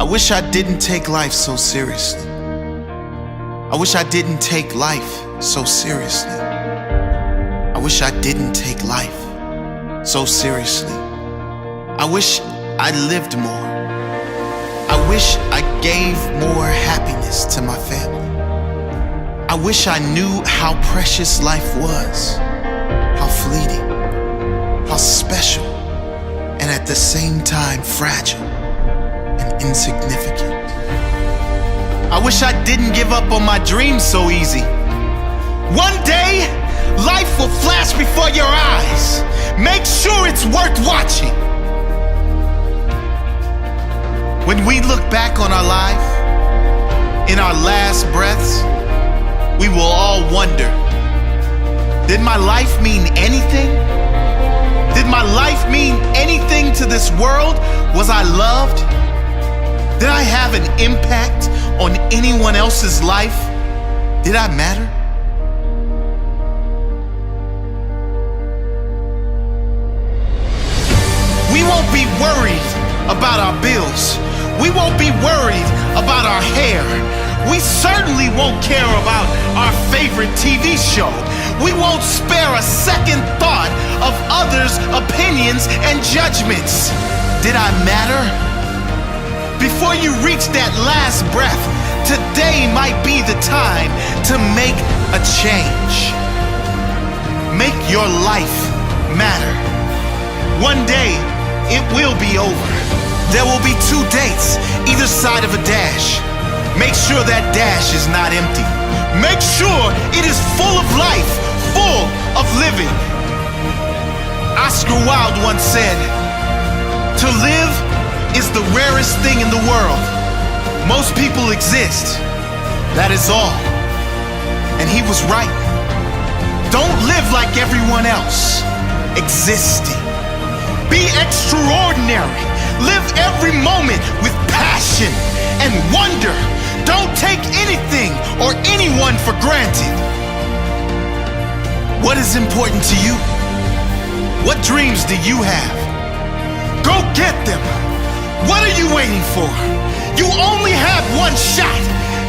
wish I didn't take life so seriously. I wish I didn't take life so seriously. I wish I didn't take life so seriously. I wish I lived more. I wish I gave more happiness to my family. I wish I knew how precious life was, how fleeting, how special, and at the same time fragile and insignificant. I wish I didn't give up on my dreams so easy. One day, life will flash before your eyes. Make sure it's worth watching. When we look back on our life, in our last breaths, we will all wonder, did my life mean anything? Did my life mean anything to this world? Was I loved? Did I have an impact on anyone else's life? Did I matter? We won't be worried about our bills. We won't be worried about our hair. We certainly won't care about our favorite TV show. We won't spare a second thought of others' opinions and judgments. Did I matter? Before you reach that last breath, today might be the time to make a change. Make your life matter. One day, it will be over. There will be 2 dates, either side of a dash. Make sure that dash is not empty. Make sure it is full of life, full of living. Oscar Wilde once said, "To live is the rarest thing in the world. Most people exist. That is all." And he was right. Don't live like everyone else. Existing. Be extraordinary. Live every moment with passion and wonder. Don't take anything or anyone for granted. What is important to you? What dreams do you have? Go get them. What are you waiting for? You only have one shot.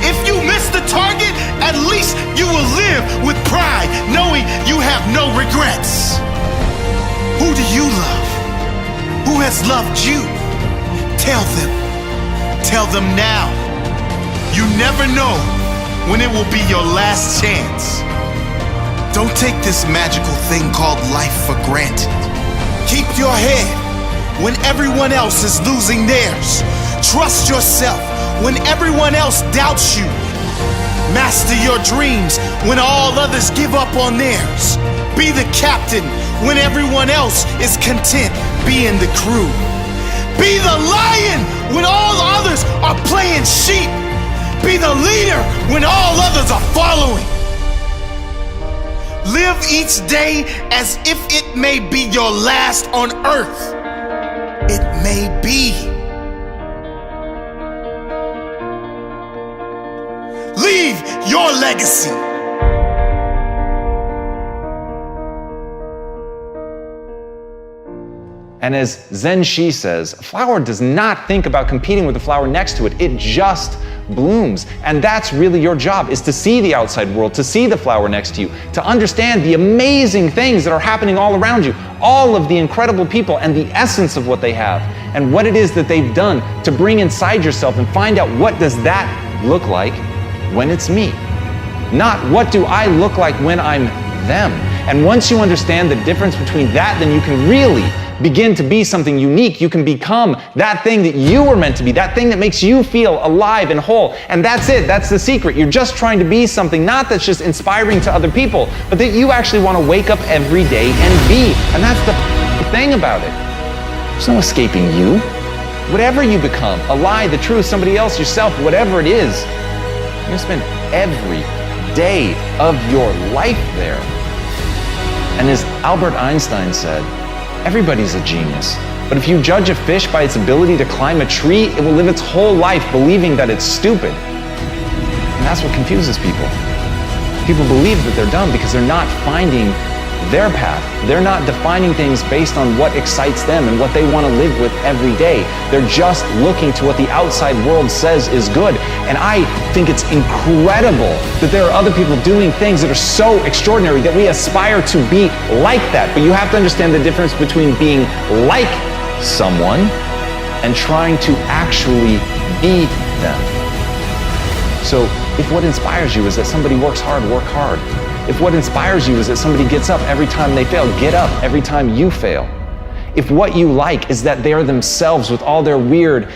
If you miss the target, at least you will live with pride, knowing you have no regrets. Who do you love? Who has loved you? Tell them. Tell them now. You never know when it will be your last chance. Don't take this magical thing called life for granted. Keep your head when everyone else is losing theirs. Trust yourself when everyone else doubts you. Master your dreams when all others give up on theirs. Be the captain when everyone else is content being the crew. Be the lion when all others are playing sheep. Be the leader when all others are following. Live each day as if it may be your last on earth. It may be. Leave your legacy. And as Zen Shi says, a flower does not think about competing with the flower next to it. It just blooms. And that's really your job, is to see the outside world, to see the flower next to you, to understand the amazing things that are happening all around you, all of the incredible people and the essence of what they have and what it is that they've done to bring inside yourself, and find out, what does that look like when it's me? Not what do I look like when I'm them? And once you understand the difference between that, then you can really begin to be something unique. You can become that thing that you were meant to be, that thing that makes you feel alive and whole. And that's it, that's the secret. You're just trying to be something, not that's just inspiring to other people, but that you actually want to wake up every day and be. And that's the thing about it. There's no escaping you. Whatever you become, a lie, the truth, somebody else, yourself, whatever it is, you're gonna spend every day of your life there. And as Albert Einstein said, everybody's a genius. But if you judge a fish by its ability to climb a tree, it will live its whole life believing that it's stupid. And that's what confuses people. People believe that they're dumb because they're not finding their path. They're not defining things based on what excites them and what they want to live with every day. They're just looking to what the outside world says is good. And I think it's incredible that there are other people doing things that are so extraordinary that we aspire to be like that. But you have to understand the difference between being like someone and trying to actually be them. So if what inspires you is that somebody works hard, work hard. If what inspires you is that somebody gets up every time they fail, get up every time you fail. If what you like is that they are themselves with all their weird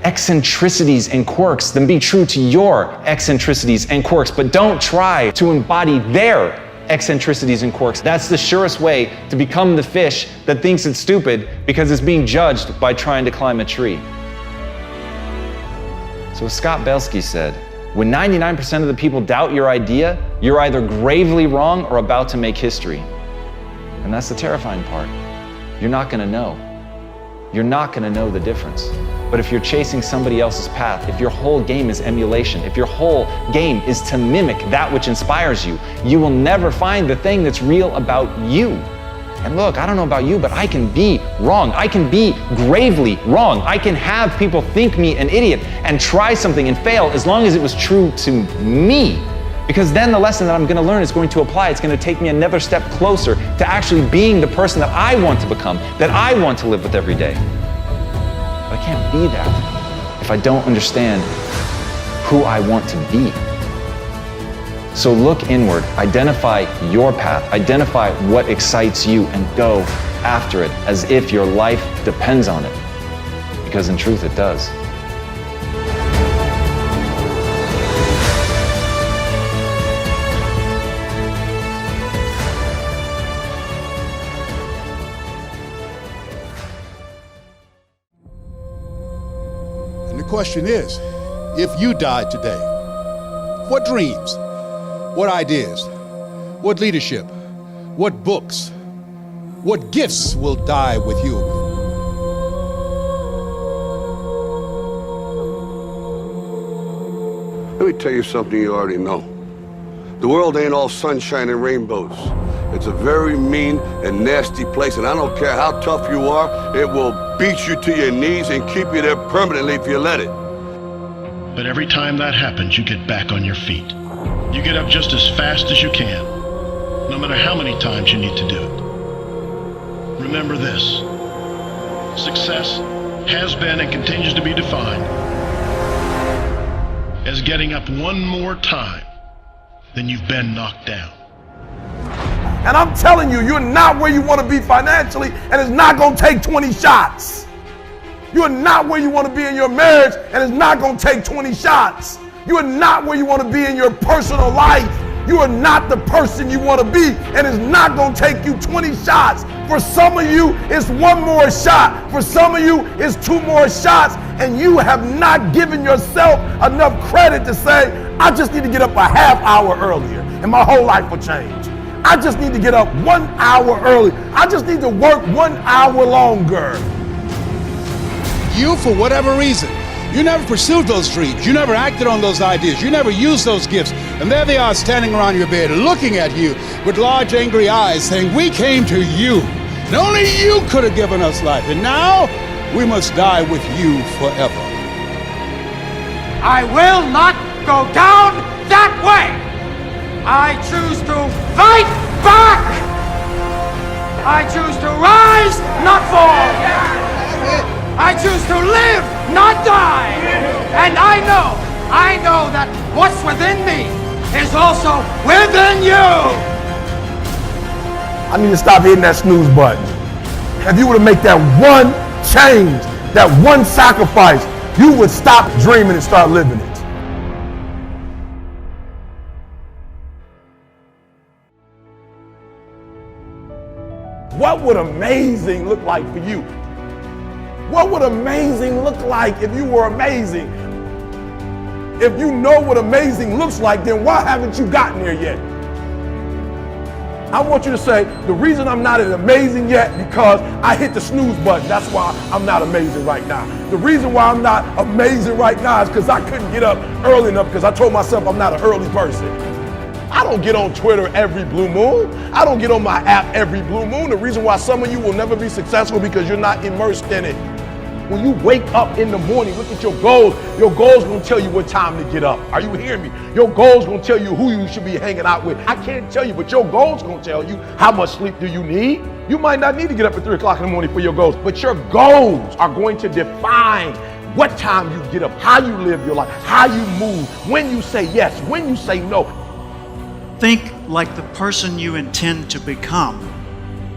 eccentricities and quirks, then be true to your eccentricities and quirks, but don't try to embody their eccentricities and quirks. That's the surest way to become the fish that thinks it's stupid because it's being judged by trying to climb a tree. So as Scott Belsky said, when 99% of the people doubt your idea, you're either gravely wrong or about to make history. And that's the terrifying part. You're not gonna know. You're not gonna know the difference. But if you're chasing somebody else's path, if your whole game is emulation, if your whole game is to mimic that which inspires you, you will never find the thing that's real about you. And look, I don't know about you, but I can be wrong. I can be gravely wrong. I can have people think me an idiot and try something and fail as long as it was true to me. Because then the lesson that I'm going to learn is going to apply. It's going to take me another step closer to actually being the person that I want to become, that I want to live with every day. But I can't be that if I don't understand who I want to be. So look inward, identify your path, identify what excites you, and go after it as if your life depends on it. Because in truth, it does. And the question is, if you died today, what dreams? What ideas, what leadership, what books, what gifts will die with you? Let me tell you something you already know. The world ain't all sunshine and rainbows. It's a very mean and nasty place, and I don't care how tough you are, it will beat you to your knees and keep you there permanently if you let it. But every time that happens, you get back on your feet. You get up just as fast as you can, no matter how many times you need to do it. Remember this: success has been and continues to be defined as getting up one more time than you've been knocked down. And I'm telling you, you're not where you want to be financially, and it's not going to take 20 shots. You're not where you want to be in your marriage, and it's not going to take 20 shots. You are not where you want to be in your personal life. You are not the person you want to be, and it's not going to take you 20 shots. For some of you, it's one more shot. For some of you, it's two more shots, and you have not given yourself enough credit to say, I just need to get up a half hour earlier, and my whole life will change. I just need to get up 1 hour early. I just need to work 1 hour longer. You, for whatever reason, you never pursued those dreams. You never acted on those ideas. You never used those gifts. And there they are standing around your bed looking at you with large angry eyes saying, we came to you. And only you could have given us life. And now we must die with you forever. I will not go down that way. I choose to fight back. I choose to rise, not fall. I choose to live, not die. And I know that what's within me is also within you. I need to stop hitting that snooze button. If you were to make that one change, that one sacrifice, you would stop dreaming and start living it. What would amazing look like for you? What would amazing look like if you were amazing? If you know what amazing looks like, then why haven't you gotten there yet? I want you to say, the reason I'm not as amazing yet because I hit the snooze button. That's why I'm not amazing right now. The reason why I'm not amazing right now is because I couldn't get up early enough because I told myself I'm not an early person. I don't get on Twitter every blue moon. I don't get on my app every blue moon. The reason why some of you will never be successful because you're not immersed in it. When you wake up in the morning, look at your goals. Your goals gonna tell you what time to get up. Are you hearing me? Your goals gonna tell you who you should be hanging out with. I can't tell you, but your goals gonna tell you how much sleep do you need. You might not need to get up at 3 o'clock in the morning for your goals, but your goals are going to define what time you get up, how you live your life, how you move, when you say yes, when you say no. Think like the person you intend to become.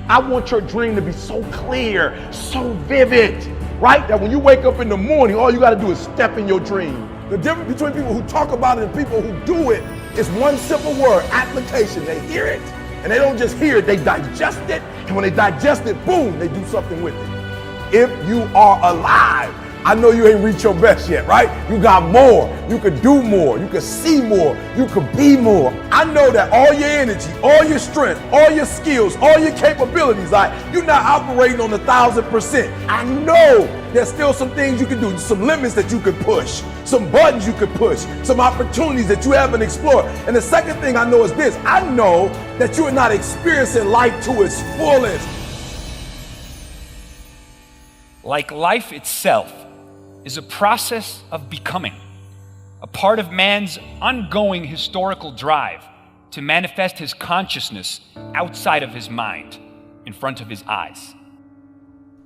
I want your dream to be so clear, so vivid, right? That when you wake up in the morning, all you got to do is step in your dream. The difference between people who talk about it and people who do it is one simple word: application. They hear it, and they don't just hear it, they digest it. And when they digest it, boom, they do something with it. If you are alive, I know you ain't reached your best yet, right? You got more. You could do more. You could see more. You could be more. I know that all your energy, all your strength, all your skills, all your capabilities, you're not operating on 1,000%. I know there's still some things you can do, some limits that you could push, some buttons you could push, some opportunities that you haven't explored. And the second thing I know is this: I know that you are not experiencing life to its fullest. Like life itself is a process of becoming, a part of man's ongoing historical drive to manifest his consciousness outside of his mind, in front of his eyes.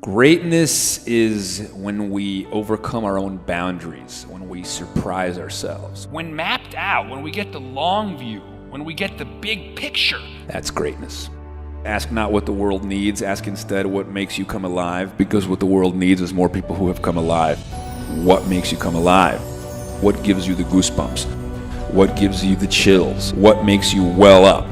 Greatness is when we overcome our own boundaries, when we surprise ourselves. When mapped out, when we get the long view, when we get the big picture. That's greatness. Ask not what the world needs, ask instead what makes you come alive, because what the world needs is more people who have come alive. What makes you come alive? What gives you the goosebumps? What gives you the chills? What makes you well up?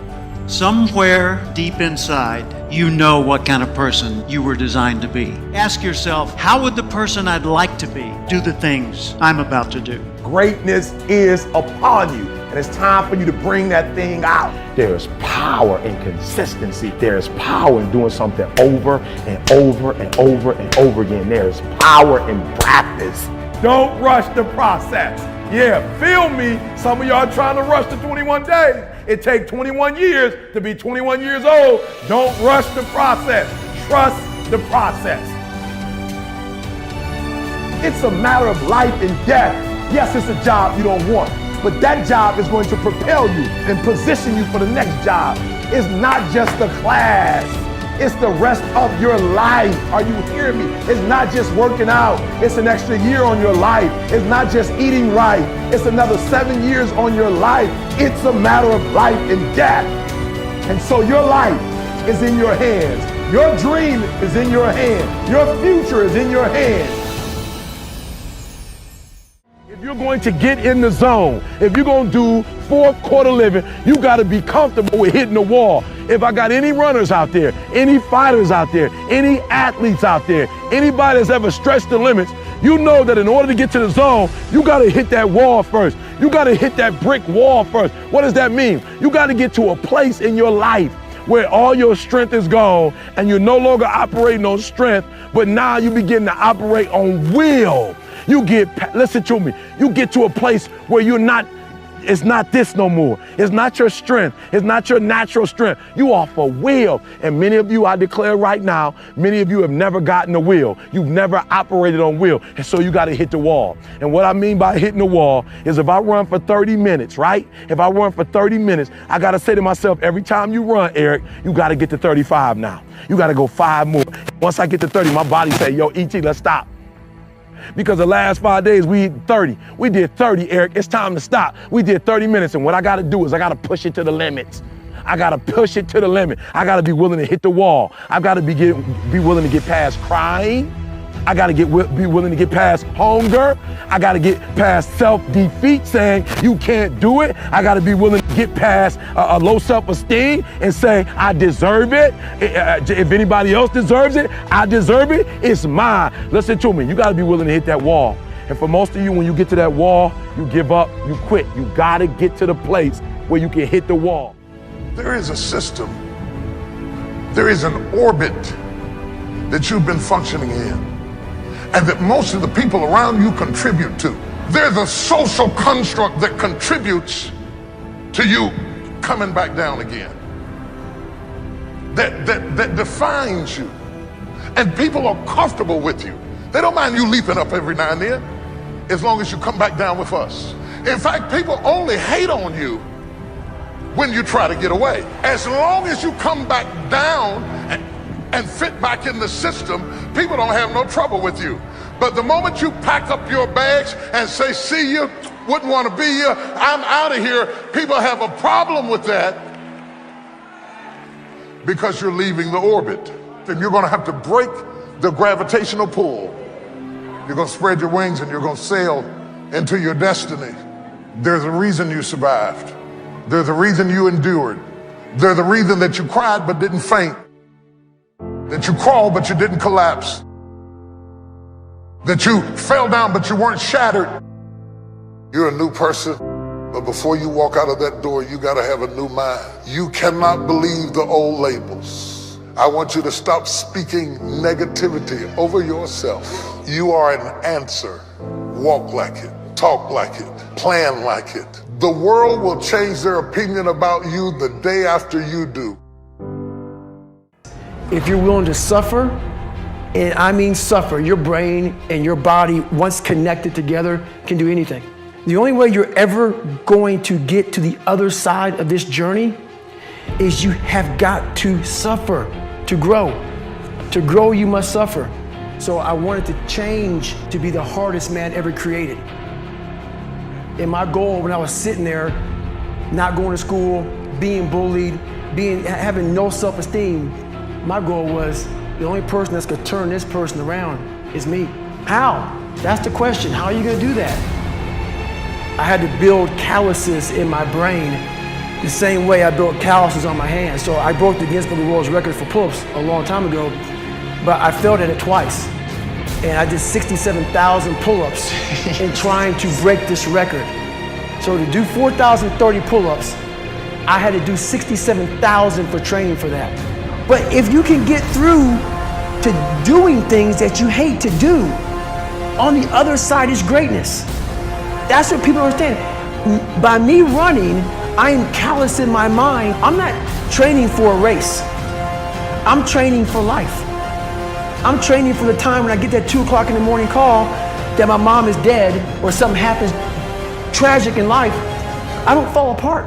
Somewhere deep inside, you know what kind of person you were designed to be. Ask yourself, how would the person I'd like to be do the things I'm about to do? Greatness is upon you, and it's time for you to bring that thing out. There's power in consistency. There's power in doing something over and over and over and over again. There's power in practice. Don't rush the process. Yeah, feel me. Some of y'all trying to rush the 21 days. It takes 21 years to be 21 years old. Don't rush the process. Trust the process. It's a matter of life and death. Yes, it's a job you don't want, but that job is going to propel you and position you for the next job. It's not just the class. It's the rest of your life. Are you hearing me? It's not just working out. It's an extra year on your life. It's not just eating right. It's another 7 years on your life. It's a matter of life and death. And so your life is in your hands. Your dream is in your hands. Your future is in your hands. If you're going to get in the zone, if you're going to do fourth quarter living, you got to be comfortable with hitting the wall. If I got any runners out there, any fighters out there, any athletes out there, anybody that's ever stretched the limits, you know that in order to get to the zone, you got to hit that wall first. You got to hit that brick wall first. What does that mean? You got to get to a place in your life where all your strength is gone and you're no longer operating on strength, but now you begin to operate on will. You get, listen to me, you get to a place where you're not, it's not this no more. It's not your strength. It's not your natural strength. You are for will. And many of you, I declare right now, many of you have never gotten the will. You've never operated on will. And so you got to hit the wall. And what I mean by hitting the wall is if I run for 30 minutes, right? If I run for 30 minutes, I got to say to myself, every time you run, Eric, you got to get to 35 now. You got to go 5 more. Once I get to 30, my body say, yo, E.T., let's stop. Because the last 5 days we did 30. We did 30, Eric. It's time to stop. We did 30 minutes, and what I got to do is I got to push it to the limits. I got to push it to the limit. I got to be willing to hit the wall. I got to be willing to get past crying. I got to be willing to get past hunger. I got to get past self-defeat, saying you can't do it. I got to be willing to get past a low self-esteem and say I deserve it. If anybody else deserves it, I deserve it. It's mine. Listen to me. You got to be willing to hit that wall. And for most of you, when you get to that wall, you give up, you quit. You got to get to the place where you can hit the wall. There is a system. There is an orbit that you've been functioning in, and that most of the people around you contribute to. There's a social construct that contributes to you coming back down again. That defines you. And people are comfortable with you. They don't mind you leaping up every now and then, as long as you come back down with us. In fact, people only hate on you when you try to get away. As long as you come back down and fit back in the system, people don't have no trouble with you. But the moment you pack up your bags and say, see you, wouldn't want to be here, I'm out of here, people have a problem with that because you're leaving the orbit. And you're going to have to break the gravitational pull. You're going to spread your wings and you're going to sail into your destiny. There's a reason you survived. There's a reason you endured. There's a reason that you cried but didn't faint. That you crawled but you didn't collapse. That you fell down but you weren't shattered. You're a new person, but before you walk out of that door, you got to have a new mind. You cannot believe the old labels. I want you to stop speaking negativity over yourself. You are an answer. Walk like it, talk like it, plan like it. The world will change their opinion about you the day after you do. If you're willing to suffer, and I mean suffer, your brain and your body, once connected together, can do anything. The only way you're ever going to get to the other side of this journey is you have got to suffer to grow. To grow, you must suffer. So I wanted to change to be the hardest man ever created. And my goal when I was sitting there, not going to school, being bullied, having no self-esteem, my goal was the only person that's gonna turn this person around is me. How? That's the question. How are you gonna do that? I had to build calluses in my brain the same way I built calluses on my hands. So I broke the Guinness Book of World Records for pull-ups a long time ago, but I failed at it twice. And I did 67,000 pull-ups in trying to break this record. So to do 4,030 pull-ups, I had to do 67,000 for training for that. But if you can get through to doing things that you hate to do, on the other side is greatness. That's what people understand. By me running, I am callous in my mind. I'm not training for a race. I'm training for life. I'm training for the time when I get that 2 o'clock in the morning call that my mom is dead or something happens tragic in life. I don't fall apart.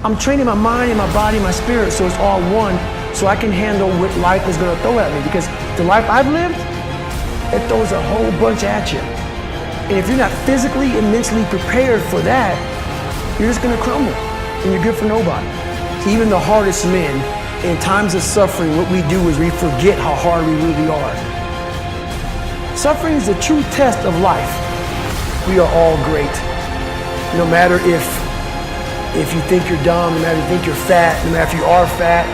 I'm training my mind and my body and my spirit so it's all one, so I can handle what life is going to throw at me. Because the life I've lived, it throws a whole bunch at you. And if you're not physically and mentally prepared for that, you're just going to crumble and you're good for nobody. Even the hardest men, in times of suffering, what we do is we forget how hard we really are. Suffering is the true test of life. We are all great. No matter if you think you're dumb, no matter if you think you're fat, no matter if you are fat,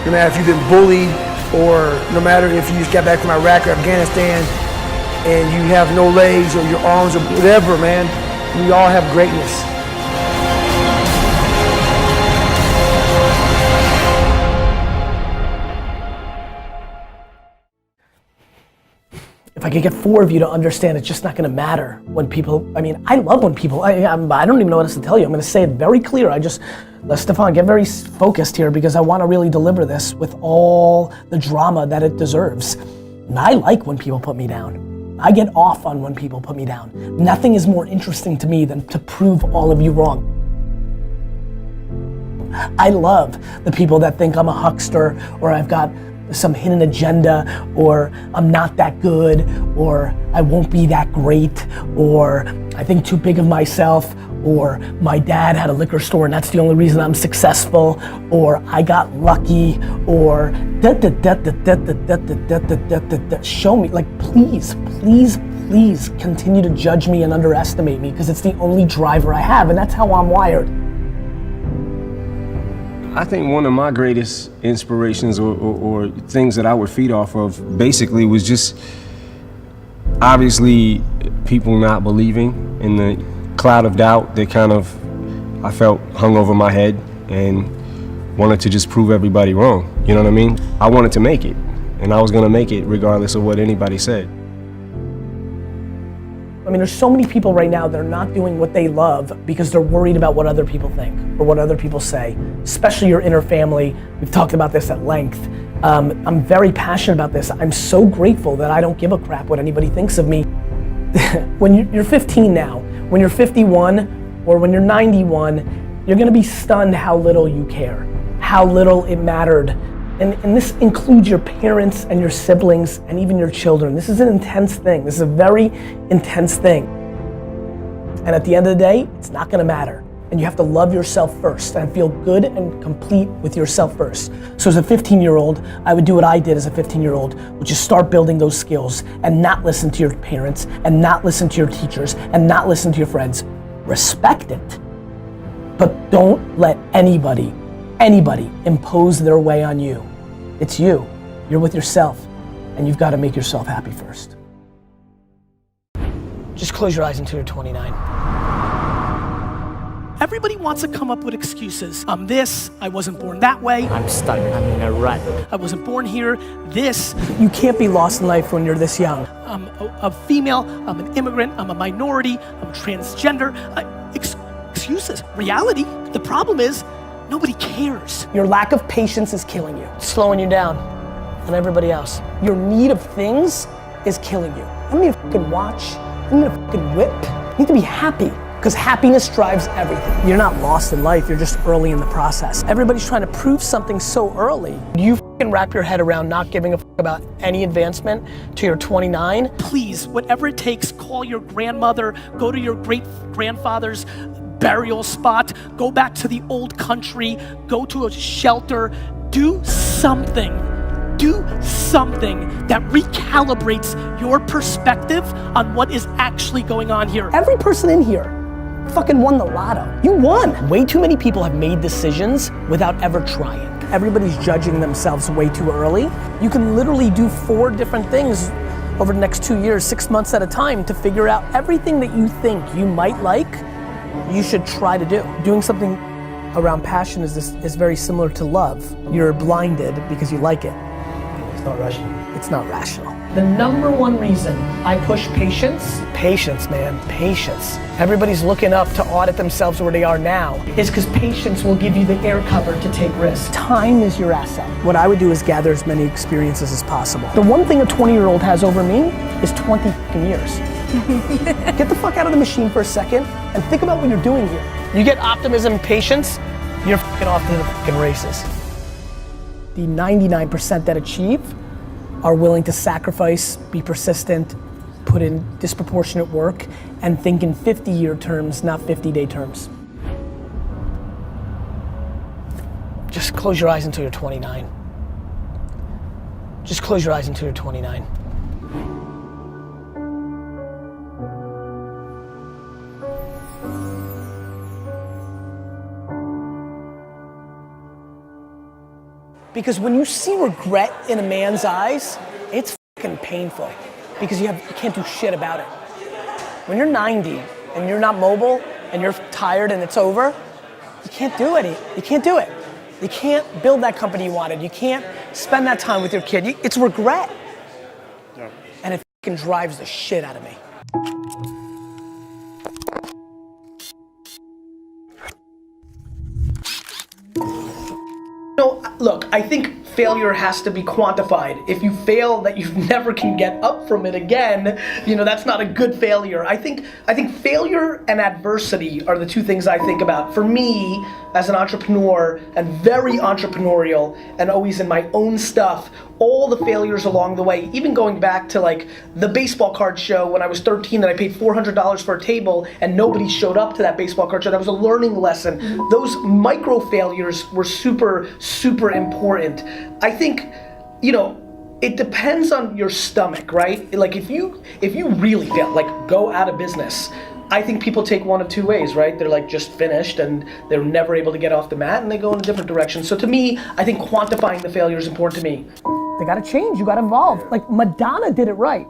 no matter if you've been bullied, or no matter if you just got back from Iraq or Afghanistan and you have no legs or your arms or whatever, man, we all have greatness. If I could get 4 of you to understand, it's just not gonna matter when people, I love when people, I don't even know what else to tell you. I'm gonna say it very clear. Let Stefan get very focused here because I wanna really deliver this with all the drama that it deserves. And I like when people put me down. I get off on when people put me down. Nothing is more interesting to me than to prove all of you wrong. I love the people that think I'm a huckster or I've got some hidden agenda, or I'm not that good, or I won't be that great, or I think too big of myself, or my dad had a liquor store and that's the only reason I'm successful, or I got lucky, or show me, like please continue to judge me and underestimate me because it's the only driver I have and that's how I'm wired. I think one of my greatest inspirations or things that I would feed off of basically was just obviously people not believing in the cloud of doubt that kind of I felt hung over my head and wanted to just prove everybody wrong. You know what I mean? I wanted to make it and I was gonna make it regardless of what anybody said. I mean, there's so many people right now that are not doing what they love because they're worried about what other people think or what other people say, especially your inner family. We've talked about this at length. I'm very passionate about this. I'm so grateful that I don't give a crap what anybody thinks of me. When you're 15 now, when you're 51 or when you're 91, you're gonna be stunned how little you care, how little it mattered. And this includes your parents and your siblings and even your children. This is an intense thing. This is a very intense thing. And at the end of the day, it's not gonna matter. And you have to love yourself first and feel good and complete with yourself first. So as a 15-year-old, I would do what I did as a 15-year-old, which is start building those skills and not listen to your parents and not listen to your teachers and not listen to your friends. Respect it, but don't let anybody impose their way on you. It's you. You're with yourself, and you've got to make yourself happy first. Just close your eyes until you're 29. Everybody wants to come up with excuses. I'm this, I wasn't born that way. I'm stuck, I'm in a rut. I wasn't born here, this. You can't be lost in life when you're this young. I'm a female, I'm an immigrant, I'm a minority, I'm transgender. Excuses, reality. The problem is, nobody cares. Your lack of patience is killing you, slowing you down, and everybody else. Your need of things is killing you. I don't need a fucking watch, I don't need a fucking whip. You need to be happy, because happiness drives everything. You're not lost in life, you're just early in the process. Everybody's trying to prove something so early. You fucking wrap your head around not giving a fuck about any advancement to your 29? Please, whatever it takes, call your grandmother, go to your great grandfather's burial spot, go back to the old country, go to a shelter, do something that recalibrates your perspective on what is actually going on here. Every person in here fucking won the lotto. You won. Way too many people have made decisions without ever trying. Everybody's judging themselves way too early. You can literally do 4 different things over the next 2 years, 6 months at a time to figure out everything that you think you might like, you should try to do. Doing something around passion is very similar to love. You're blinded because you like it. It's not rational. It's not rational. The number one reason I push patience, man, patience. Everybody's looking up to audit themselves where they are now, is because patience will give you the air cover to take risks. Time is your asset. What I would do is gather as many experiences as possible. The one thing a 20-year-old has over me is 20 fucking years. Get the fuck out of the machine for a second and think about what you're doing here. You get optimism and patience, you're fucking off to the fucking races. The 99% that achieve are willing to sacrifice, be persistent, put in disproportionate work, and think in 50-year terms, not 50-day terms. Just close your eyes until you're 29. Just close your eyes until you're 29. Because when you see regret in a man's eyes, it's fucking painful because you can't do shit about it. When you're 90 and you're not mobile and you're tired and it's over, you can't do it. You can't do it. You can't build that company you wanted. You can't spend that time with your kid. It's regret. Yeah. And it fucking drives the shit out of me. No, look, I think failure has to be quantified. If you fail that you never can get up from it again, that's not a good failure. I think failure and adversity are the 2 things I think about. For me, as an entrepreneur and very entrepreneurial and always in my own stuff, all the failures along the way, even going back to like the baseball card show when I was 13 that I paid $400 for a table and nobody showed up to that baseball card show. That was a learning lesson. Those micro failures were super, super important. I think, it depends on your stomach, right? Like if you really fail, like go out of business, I think people take one of 2 ways, right? They're like just finished and they're never able to get off the mat and they go in a different direction. So to me, I think quantifying the failure is important to me. They gotta change, you gotta evolve. Like Madonna did it right.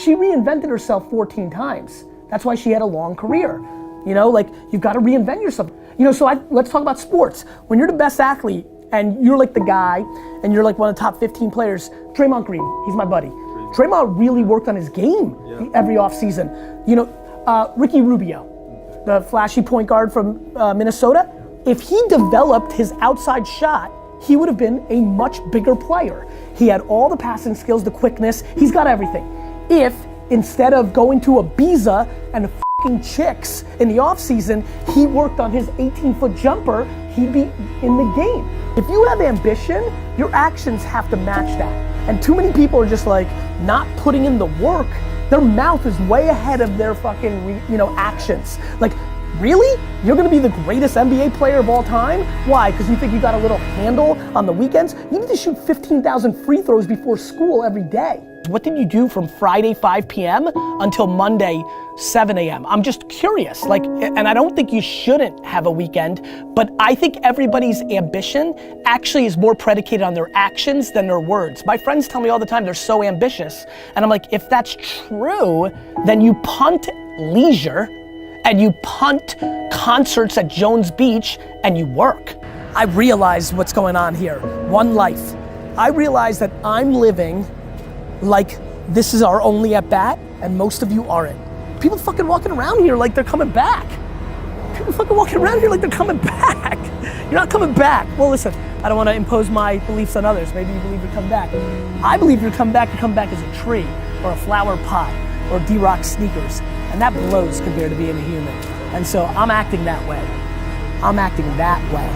She reinvented herself 14 times. That's why she had a long career. You've gotta reinvent yourself. Let's talk about sports. When you're the best athlete and you're like the guy and you're like one of the top 15 players, Draymond Green, he's my buddy. Draymond really worked on his game every offseason. You know, Ricky Rubio, the flashy point guard from Minnesota, if he developed his outside shot, he would have been a much bigger player. He had all the passing skills, the quickness, he's got everything. If instead of going to Ibiza and f***ing chicks in the offseason, he worked on his 18-foot jumper, he'd be in the game. If you have ambition, your actions have to match that. And too many people are just like not putting in the work. Their mouth is way ahead of their fucking, actions. Like, really? You're gonna be the greatest NBA player of all time? Why? Because you think you got a little handle on the weekends? You need to shoot 15,000 free throws before school every day. What did you do from Friday 5 p.m. until Monday 7 a.m.? I'm just curious, and I don't think you shouldn't have a weekend, but I think everybody's ambition actually is more predicated on their actions than their words. My friends tell me all the time they're so ambitious, and I'm like, if that's true, then you punt leisure, and you punt concerts at Jones Beach, and you work. I realize what's going on here. One life. I realize that I'm living like this is our only at bat, and most of you aren't. People fucking walking around here like they're coming back. People fucking walking around here like they're coming back. You're not coming back. Well, listen, I don't want to impose my beliefs on others. Maybe you believe you come back. I believe you come back as a tree, or a flower pot, or D-Rock sneakers. And that blows compared to being a human. And so I'm acting that way. I'm acting that way.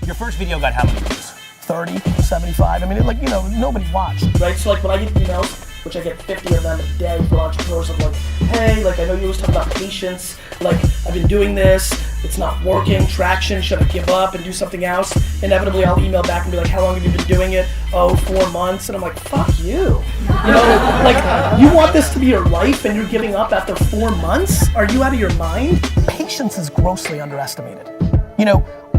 Your first video got how many views? 30, 75. I mean, nobody watched, right? So when I get emails, which I get 50 of them a day for entrepreneurs, I'm like, hey, I know you always talk about patience. I've been doing this, it's not working, traction, should I give up and do something else? Inevitably, I'll email back and be like, how long have you been doing it? Oh, 4 months. And I'm like, fuck you. You want this to be your life and you're giving up after 4 months? Are you out of your mind? Patience is grossly underestimated.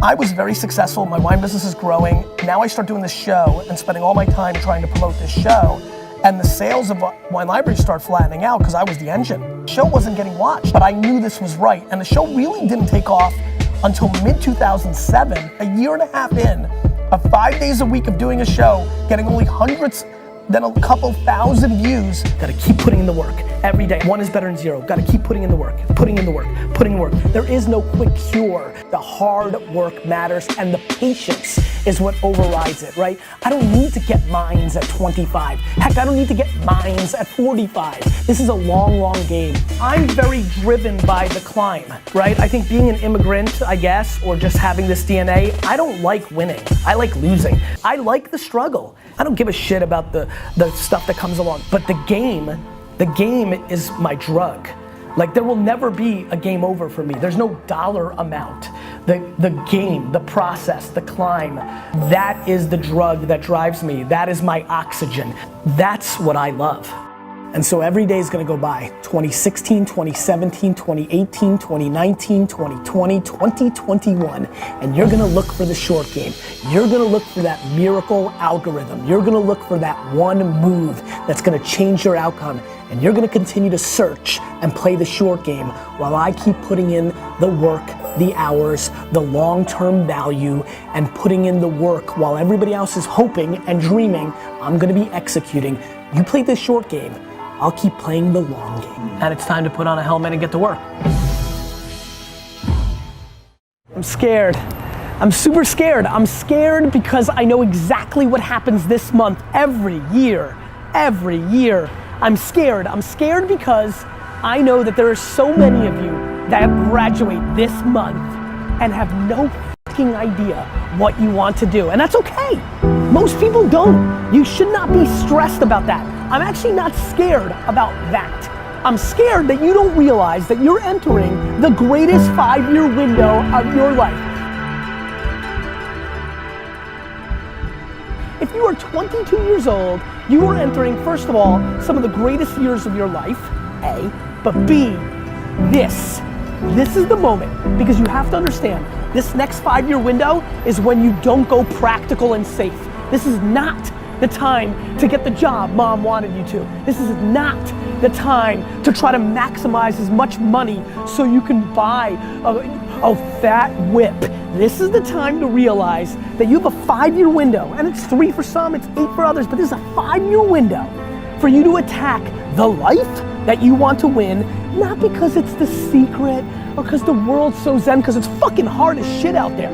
I was very successful, my wine business is growing. Now I start doing this show and spending all my time trying to promote this show. And the sales of Wine Library start flattening out because I was the engine. The show wasn't getting watched, but I knew this was right. And the show really didn't take off until mid-2007, a year and a half in, of 5 days a week of doing a show, getting only hundreds, then a couple thousand views. Gotta keep putting in the work every day. 1 is better than 0. Gotta keep putting in the work, putting in the work, putting in the work. There is no quick cure. The hard work matters, and the patience is what overrides it, right? I don't need to get mines at 25. Heck, I don't need to get mines at 45. This is a long, long game. I'm very driven by the climb, right? I think being an immigrant, I guess, or just having this DNA, I don't like winning. I like losing. I like the struggle. I don't give a shit about the stuff that comes along, but the game is my drug. There will never be a game over for me. There's no dollar amount. The game, the process, the climb, that is the drug that drives me. That is my oxygen. That's what I love. And so every day is gonna go by. 2016, 2017, 2018, 2019, 2020, 2021. And you're gonna look for the short game. You're gonna look for that miracle algorithm. You're gonna look for that one move that's gonna change your outcome. And you're gonna continue to search and play the short game while I keep putting in the work, the hours, the long-term value, and putting in the work while everybody else is hoping and dreaming. I'm gonna be executing. You play the short game, I'll keep playing the long game. And it's time to put on a helmet and get to work. I'm scared. I'm super scared. I'm scared because I know exactly what happens this month every year. Every year. I'm scared. I'm scared because I know that there are so many of you that graduate this month and have no fucking idea what you want to do. And that's okay. Most people don't. You should not be stressed about that. I'm actually not scared about that. I'm scared that you don't realize that you're entering the greatest 5-year window of your life. If you are 22 years old, you are entering, first of all, some of the greatest years of your life, A, but B, this is the moment, because you have to understand, this next 5-year window is when you don't go practical and safe. This is not the time to get the job mom wanted you to. This is not the time to try to maximize as much money so you can buy oh, fat whip. This is the time to realize that you have a 5-year window, and it's 3 for some, it's 8 for others, but this is a 5-year window for you to attack the life that you want to win, not because it's the secret or because the world's so zen, because it's fucking hard as shit out there.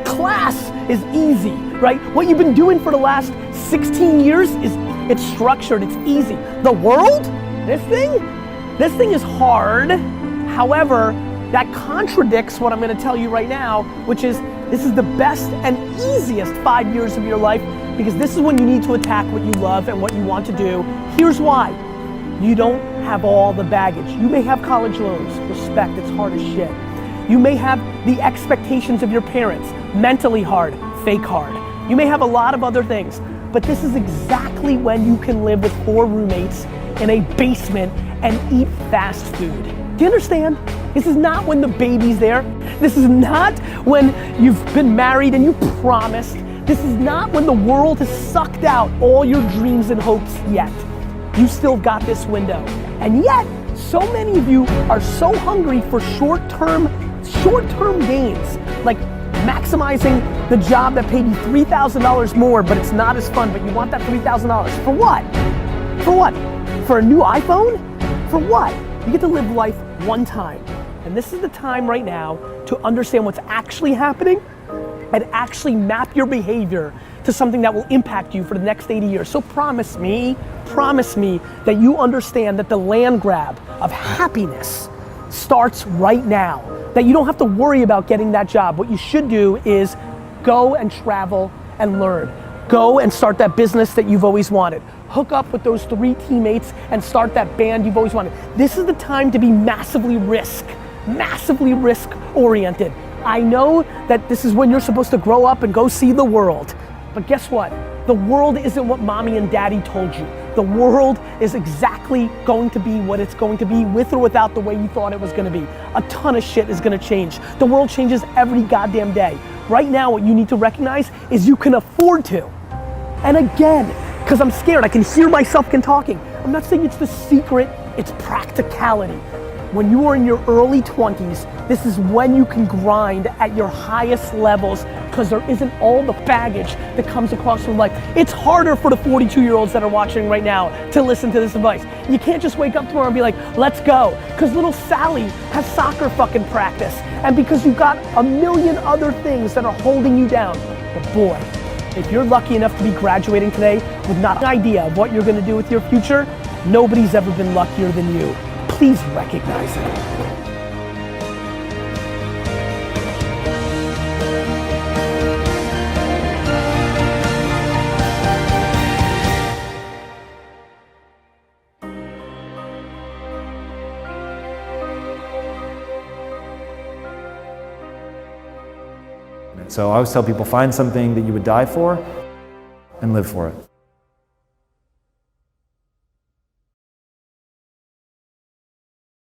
Class is easy, right? What you've been doing for the last 16 years it's structured, it's easy. The world, this thing is hard. However, that contradicts what I'm gonna tell you right now, which is this is the best and easiest 5 years of your life, because this is when you need to attack what you love and what you want to do. Here's why. You don't have all the baggage. You may have college loans, respect, it's hard as shit. You may have the expectations of your parents, mentally hard, fake hard. You may have a lot of other things, but this is exactly when you can live with 4 roommates in a basement and eat fast food. Do you understand? This is not when the baby's there. This is not when you've been married and you promised. This is not when the world has sucked out all your dreams and hopes yet. You still got this window. And yet, so many of you are so hungry for short-term gains, like maximizing the job that paid you $3,000 more, but it's not as fun, but you want that $3,000. For what? For what? For a new iPhone? For what? You get to live life one time. And this is the time right now to understand what's actually happening and actually map your behavior to something that will impact you for the next 80 years. So promise me that you understand that the land grab of happiness starts right now. That you don't have to worry about getting that job. What you should do is go and travel and learn. Go and start that business that you've always wanted. Hook up with those 3 teammates and start that band you've always wanted. This is the time to be massively risk oriented. I know that this is when you're supposed to grow up and go see the world. But guess what? The world isn't what mommy and daddy told you. The world is exactly going to be what it's going to be, with or without the way you thought it was gonna be. A ton of shit is gonna change. The world changes every goddamn day. Right now, what you need to recognize is you can afford to. And again, because I'm scared, I can hear myself talking. I'm not saying it's the secret, it's practicality. When you are in your early 20s, this is when you can grind at your highest levels, because there isn't all the baggage that comes across from life. It's harder for the 42-year-olds that are watching right now to listen to this advice. You can't just wake up tomorrow and be like, let's go. Because little Sally has soccer fucking practice. And because you've got a million other things that are holding you down. But boy, if you're lucky enough to be graduating today with not an idea of what you're gonna do with your future, nobody's ever been luckier than you. Please recognize it. So I always tell people, find something that you would die for and live for it.